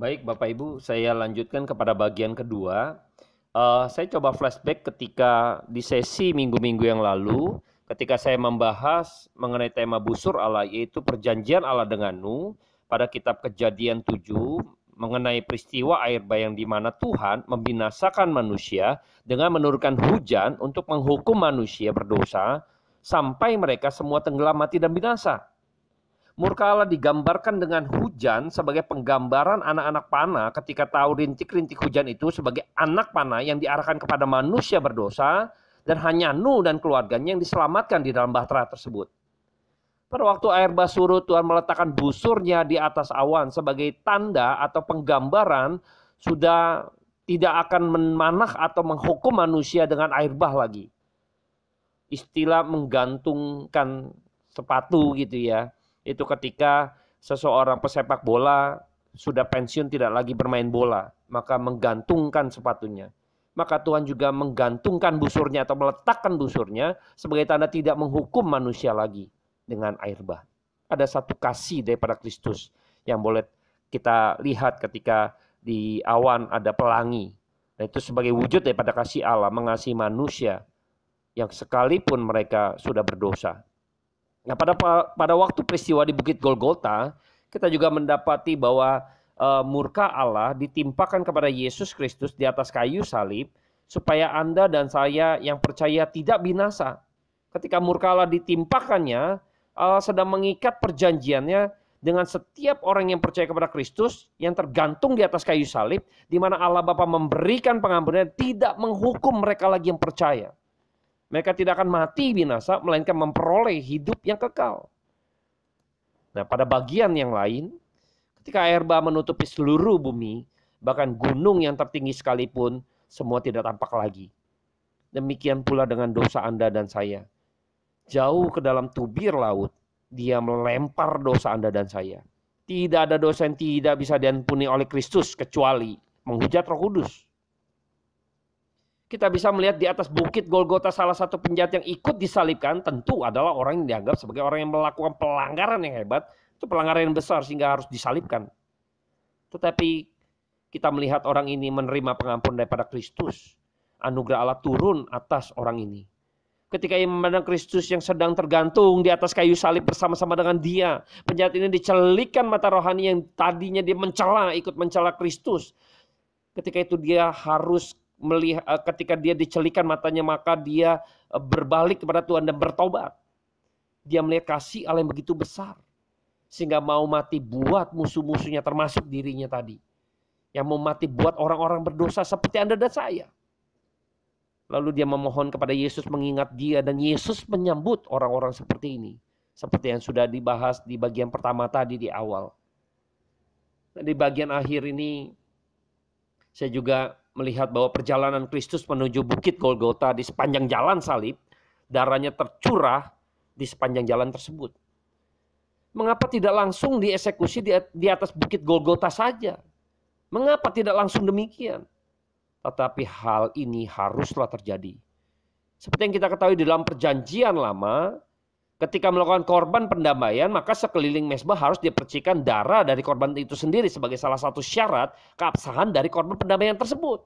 Baik, Bapak Ibu, saya lanjutkan kepada bagian kedua. Saya coba flashback ketika di sesi minggu-minggu yang lalu, ketika saya membahas mengenai tema busur Allah, yaitu perjanjian Allah dengan Nuh, pada kitab Kejadian 7, mengenai peristiwa air bah yang di mana Tuhan membinasakan manusia dengan menurunkan hujan untuk menghukum manusia berdosa, sampai mereka semua tenggelam mati dan binasa. Murka Allah digambarkan dengan hujan sebagai penggambaran anak-anak panah ketika tahu rintik-rintik hujan itu sebagai anak panah yang diarahkan kepada manusia berdosa, dan hanya Nuh dan keluarganya yang diselamatkan di dalam bahtera tersebut. Pada waktu air bah surut, Tuhan meletakkan busurnya di atas awan sebagai tanda atau penggambaran sudah tidak akan memanah atau menghukum manusia dengan air bah lagi. Istilah menggantungkan sepatu gitu ya. Itu ketika seseorang pesepak bola sudah pensiun tidak lagi bermain bola, maka menggantungkan sepatunya. Maka Tuhan juga menggantungkan busurnya atau meletakkan busurnya sebagai tanda tidak menghukum manusia lagi dengan air bah. Ada satu kasih daripada Kristus yang boleh kita lihat ketika di awan ada pelangi. Dan itu sebagai wujud daripada kasih Allah mengasihi manusia yang sekalipun mereka sudah berdosa. Nah, pada waktu peristiwa di Bukit Golgota, kita juga mendapati bahwa murka Allah ditimpakan kepada Yesus Kristus di atas kayu salib supaya Anda dan saya yang percaya tidak binasa. Ketika murka Allah ditimpakannya, Allah sedang mengikat perjanjiannya dengan setiap orang yang percaya kepada Kristus yang tergantung di atas kayu salib, di mana Allah Bapa memberikan pengampunan, tidak menghukum mereka lagi yang percaya. Mereka tidak akan mati binasa, melainkan memperoleh hidup yang kekal. Nah, pada bagian yang lain, ketika air bah menutupi seluruh bumi, bahkan gunung yang tertinggi sekalipun, semua tidak tampak lagi. Demikian pula dengan dosa Anda dan saya. Jauh ke dalam tubir laut, Dia melempar dosa Anda dan saya. Tidak ada dosa yang tidak bisa diampuni oleh Kristus, kecuali menghujat Roh Kudus. Kita bisa melihat di atas bukit Golgota salah satu penjahat yang ikut disalibkan tentu adalah orang yang dianggap sebagai orang yang melakukan pelanggaran yang hebat. Itu pelanggaran yang besar sehingga harus disalibkan. Tetapi kita melihat orang ini menerima pengampunan daripada Kristus. Anugerah Allah turun atas orang ini. Ketika ia memandang Kristus yang sedang tergantung di atas kayu salib bersama-sama dengan dia, penjahat ini dicelikkan mata rohani yang tadinya dia mencela, ikut mencela Kristus. Ketika itu dia harus melihat, ketika dia dicelikan matanya, maka dia berbalik kepada Tuhan dan bertobat. Dia melihat kasih Allah yang begitu besar, sehingga mau mati buat musuh-musuhnya, termasuk dirinya tadi. Yang mau mati buat orang-orang berdosa seperti Anda dan saya. Lalu dia memohon kepada Yesus mengingat dia, dan Yesus menyambut orang-orang seperti ini. Seperti yang sudah dibahas di bagian pertama tadi di awal. Nah, di bagian akhir ini, saya juga melihat bahwa perjalanan Kristus menuju Bukit Golgota di sepanjang jalan salib, darahnya tercurah di sepanjang jalan tersebut. Mengapa tidak langsung dieksekusi di atas Bukit Golgota saja? Mengapa tidak langsung demikian? Tetapi hal ini haruslah terjadi. Seperti yang kita ketahui di dalam perjanjian lama, ketika melakukan korban pendamaian, maka sekeliling mezbah harus dipercikan darah dari korban itu sendiri sebagai salah satu syarat keabsahan dari korban pendamaian tersebut.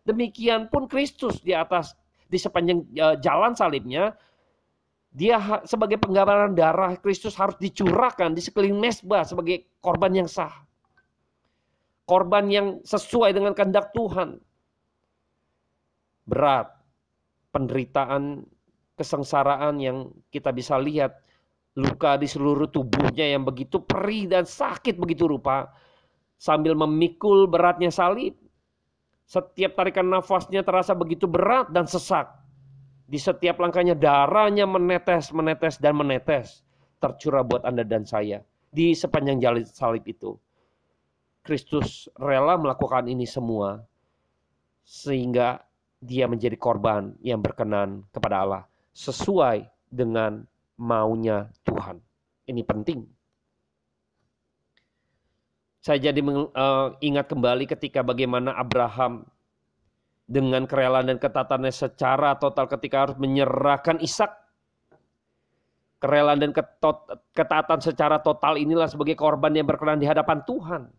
Demikian pun Kristus di sepanjang jalan salibnya, dia sebagai penggambaran darah Kristus harus dicurahkan di sekeliling mezbah sebagai korban yang sah. Korban yang sesuai dengan kehendak Tuhan. Berat, penderitaan, kesengsaraan yang kita bisa lihat, luka di seluruh tubuhnya yang begitu perih dan sakit begitu rupa, sambil memikul beratnya salib. Setiap tarikan nafasnya terasa begitu berat dan sesak. Di setiap langkahnya darahnya menetes, menetes, dan menetes. Tercurah buat Anda dan saya. Di sepanjang jalan salib itu. Kristus rela melakukan ini semua. Sehingga dia menjadi korban yang berkenan kepada Allah. Sesuai dengan maunya Tuhan. Ini penting. Saya jadi ingat kembali ketika bagaimana Abraham dengan kerelaan dan ketaatannya secara total ketika harus menyerahkan Ishak. Kerelaan dan ketaatan secara total inilah sebagai korban yang berkenan di hadapan Tuhan.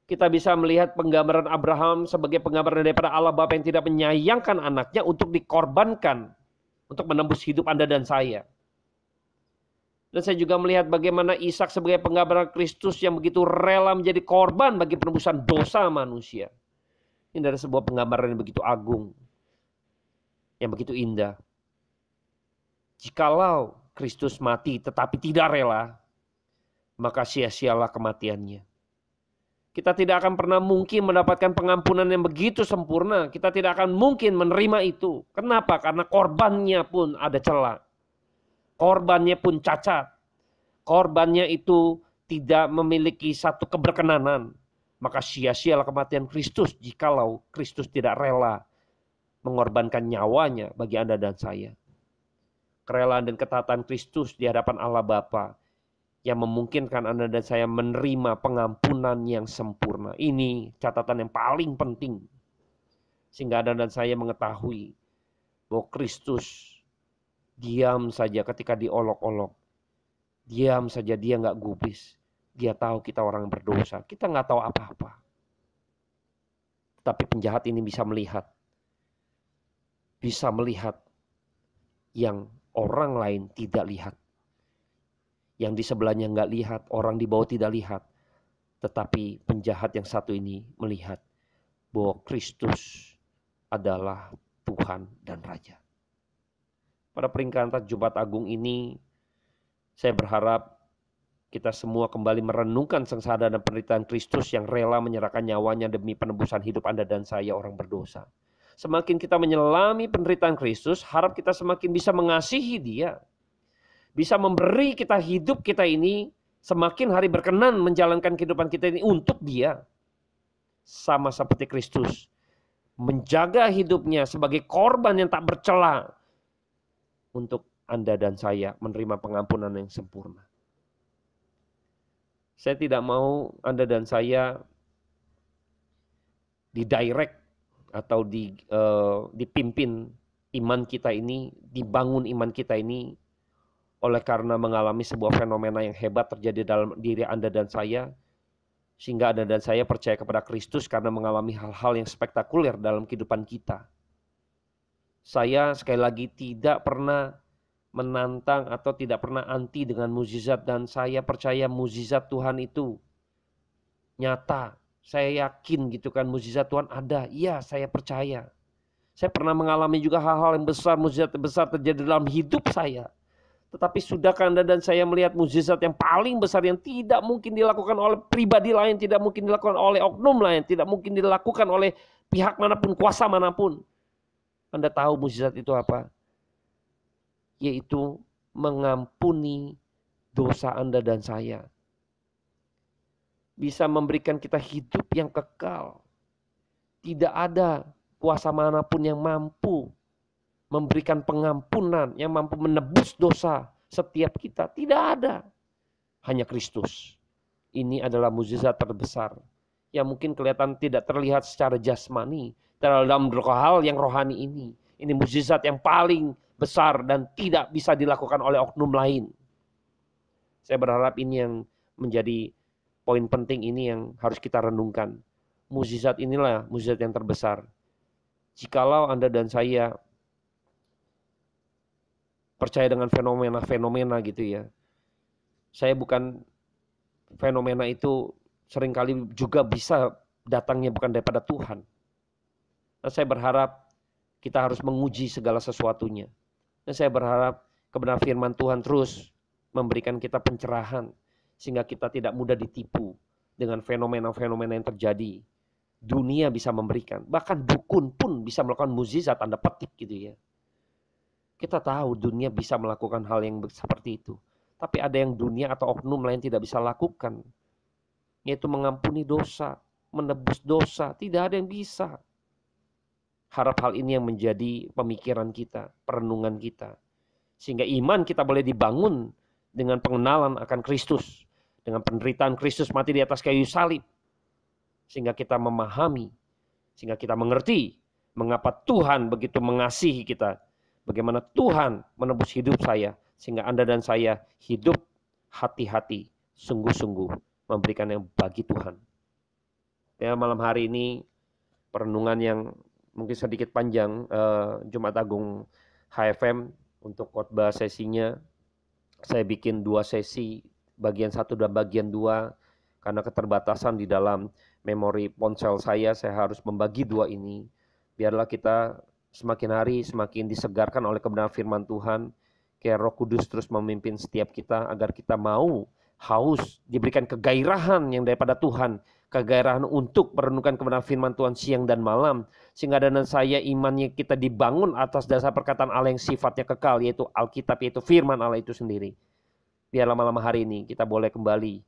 Kita bisa melihat penggambaran Abraham sebagai penggambaran daripada Allah Bapa yang tidak menyayangkan anaknya untuk dikorbankan, untuk menembus hidup Anda dan saya. Dan saya juga melihat bagaimana Ishak sebagai penggambaran Kristus yang begitu rela menjadi korban bagi penebusan dosa manusia. Ini adalah sebuah penggambaran yang begitu agung, yang begitu indah. Jikalau Kristus mati tetapi tidak rela, maka sia-sialah kematiannya. Kita tidak akan pernah mungkin mendapatkan pengampunan yang begitu sempurna. Kita tidak akan mungkin menerima itu. Kenapa? Karena korbannya pun ada celah. Korbannya pun cacat. Korbannya itu tidak memiliki satu keberkenanan. Maka sia-sialah kematian Kristus jikalau Kristus tidak rela mengorbankan nyawanya bagi Anda dan saya. Kerelaan dan ketaatan Kristus di hadapan Allah Bapa yang memungkinkan Anda dan saya menerima pengampunan yang sempurna. Ini catatan yang paling penting. Sehingga Anda dan saya mengetahui bahwa Kristus diam saja ketika diolok-olok. Diam saja, dia nggak gubris. Dia tahu kita orang yang berdosa. Kita nggak tahu apa-apa. Tapi penjahat ini bisa melihat. Bisa melihat yang orang lain tidak lihat. Yang di sebelahnya nggak lihat, orang di bawah tidak lihat. Tetapi penjahat yang satu ini melihat bahwa Kristus adalah Tuhan dan Raja. Pada peringatan Jumat Agung ini, saya berharap kita semua kembali merenungkan sengsara dan penderitaan Kristus yang rela menyerahkan nyawanya demi penebusan hidup Anda dan saya orang berdosa. Semakin kita menyelami penderitaan Kristus, harap kita semakin bisa mengasihi Dia. Bisa memberi kita hidup kita ini semakin hari berkenan menjalankan kehidupan kita ini untuk Dia. Sama seperti Kristus. Menjaga hidupnya sebagai korban yang tak bercela. Untuk Anda dan saya menerima pengampunan yang sempurna. Saya tidak mau Anda dan saya didirect atau dipimpin iman kita ini, dibangun iman kita ini oleh karena mengalami sebuah fenomena yang hebat terjadi dalam diri Anda dan saya. Sehingga Anda dan saya percaya kepada Kristus karena mengalami hal-hal yang spektakuler dalam kehidupan kita. Saya sekali lagi tidak pernah menantang atau tidak pernah anti dengan mukjizat. Dan saya percaya mukjizat Tuhan itu nyata. Saya yakin gitu kan mukjizat Tuhan ada. Iya, saya percaya. Saya pernah mengalami juga hal-hal yang besar, mukjizat besar terjadi dalam hidup saya. Tetapi sudahkah Anda dan saya melihat mukjizat yang paling besar yang tidak mungkin dilakukan oleh pribadi lain, tidak mungkin dilakukan oleh oknum lain, tidak mungkin dilakukan oleh pihak manapun, kuasa manapun. Anda tahu mukjizat itu apa? Yaitu mengampuni dosa Anda dan saya. Bisa memberikan kita hidup yang kekal. Tidak ada kuasa manapun yang mampu memberikan pengampunan, yang mampu menebus dosa setiap kita. Tidak ada. Hanya Kristus. Ini adalah mukjizat terbesar. Yang mungkin kelihatan tidak terlihat secara jasmani. Dalam hal yang rohani ini. Ini mukjizat yang paling besar dan tidak bisa dilakukan oleh oknum lain. Saya berharap ini yang menjadi poin penting ini yang harus kita renungkan. Mukjizat inilah mukjizat yang terbesar. Jikalau Anda dan saya percaya dengan fenomena-fenomena gitu ya. Saya bukan fenomena itu seringkali juga bisa datangnya bukan daripada Tuhan. Nah, saya berharap kita harus menguji segala sesuatunya. Dan saya berharap kebenaran firman Tuhan terus memberikan kita pencerahan. Sehingga kita tidak mudah ditipu dengan fenomena-fenomena yang terjadi. Dunia bisa memberikan. Bahkan dukun pun bisa melakukan mukjizat tanda petik gitu ya. Kita tahu dunia bisa melakukan hal yang seperti itu. Tapi ada yang dunia atau oknum lain tidak bisa lakukan. Yaitu mengampuni dosa, menebus dosa. Tidak ada yang bisa. Harap hal ini yang menjadi pemikiran kita, perenungan kita. Sehingga iman kita boleh dibangun dengan pengenalan akan Kristus. Dengan penderitaan Kristus mati di atas kayu salib. Sehingga kita memahami, sehingga kita mengerti mengapa Tuhan begitu mengasihi kita. Bagaimana Tuhan menebus hidup saya. Sehingga Anda dan saya hidup hati-hati, sungguh-sungguh memberikan yang bagi Tuhan. Ya, malam hari ini perenungan yang mungkin sedikit panjang, Jumat Agung HFM untuk khotbah sesinya. Saya bikin 2 sesi, bagian 1 dan bagian 2, karena keterbatasan di dalam memori ponsel saya harus membagi 2 ini. Biarlah kita semakin hari semakin disegarkan oleh kebenaran firman Tuhan, kayak Roh Kudus terus memimpin setiap kita agar kita mau haus, diberikan kegairahan yang daripada Tuhan, kegairahan untuk merenungkan kebenaran firman Tuhan siang dan malam, sehingga dan saya imannya kita dibangun atas dasar perkataan Allah yang sifatnya kekal, yaitu Alkitab, yaitu firman Allah itu sendiri. Biarlah malam hari ini kita boleh kembali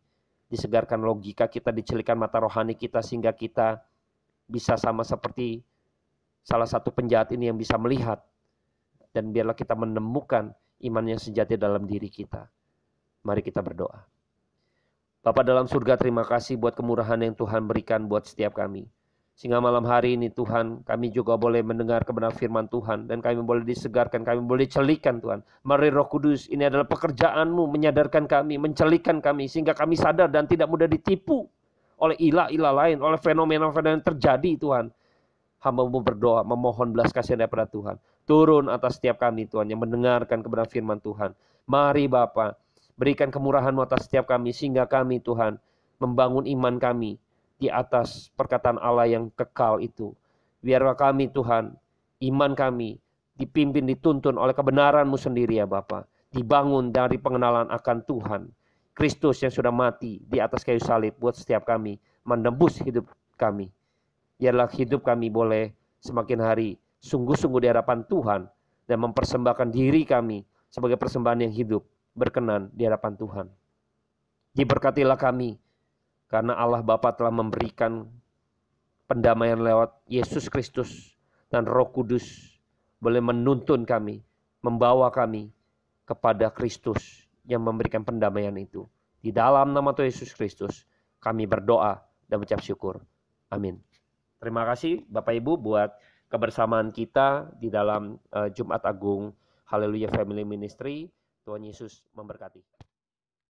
disegarkan logika kita, dicelikan mata rohani kita, sehingga kita bisa sama seperti salah satu penjahat ini yang bisa melihat, dan biarlah kita menemukan iman yang sejati dalam diri kita. Mari kita berdoa. Bapa dalam surga, terima kasih buat kemurahan yang Tuhan berikan buat setiap kami. Sehingga malam hari ini Tuhan, kami juga boleh mendengar kebenaran firman Tuhan, dan kami boleh disegarkan, kami boleh celikan Tuhan. Mari Roh Kudus, ini adalah pekerjaan-Mu menyadarkan kami, mencelikan kami, sehingga kami sadar dan tidak mudah ditipu oleh ilah-ilah lain, oleh fenomena-fenomena yang terjadi Tuhan. Hamba-Mu berdoa, memohon belas kasihan daripada Tuhan. Turun atas setiap kami Tuhan, yang mendengarkan kebenaran firman Tuhan. Mari Bapa, berikan kemurahan-Mu atas setiap kami, sehingga kami Tuhan membangun iman kami di atas perkataan Allah yang kekal itu. Biarlah kami Tuhan, iman kami dipimpin, dituntun oleh kebenaran-Mu sendiri ya Bapa. Dibangun dari pengenalan akan Tuhan Kristus yang sudah mati di atas kayu salib buat setiap kami, menembus hidup kami. Biarlah hidup kami boleh semakin hari sungguh-sungguh di hadapan Tuhan, dan mempersembahkan diri kami sebagai persembahan yang hidup, berkenan di hadapan Tuhan. Diberkatilah kami, karena Allah Bapa telah memberikan pendamaian lewat Yesus Kristus, dan Roh Kudus boleh menuntun kami, membawa kami kepada Kristus yang memberikan pendamaian itu. Di dalam nama Tuhan Yesus Kristus kami berdoa dan mengucap syukur. Amin. Terima kasih Bapak Ibu buat kebersamaan kita di dalam Jumat Agung Haleluya Family Ministry. Tuhan Yesus memberkati.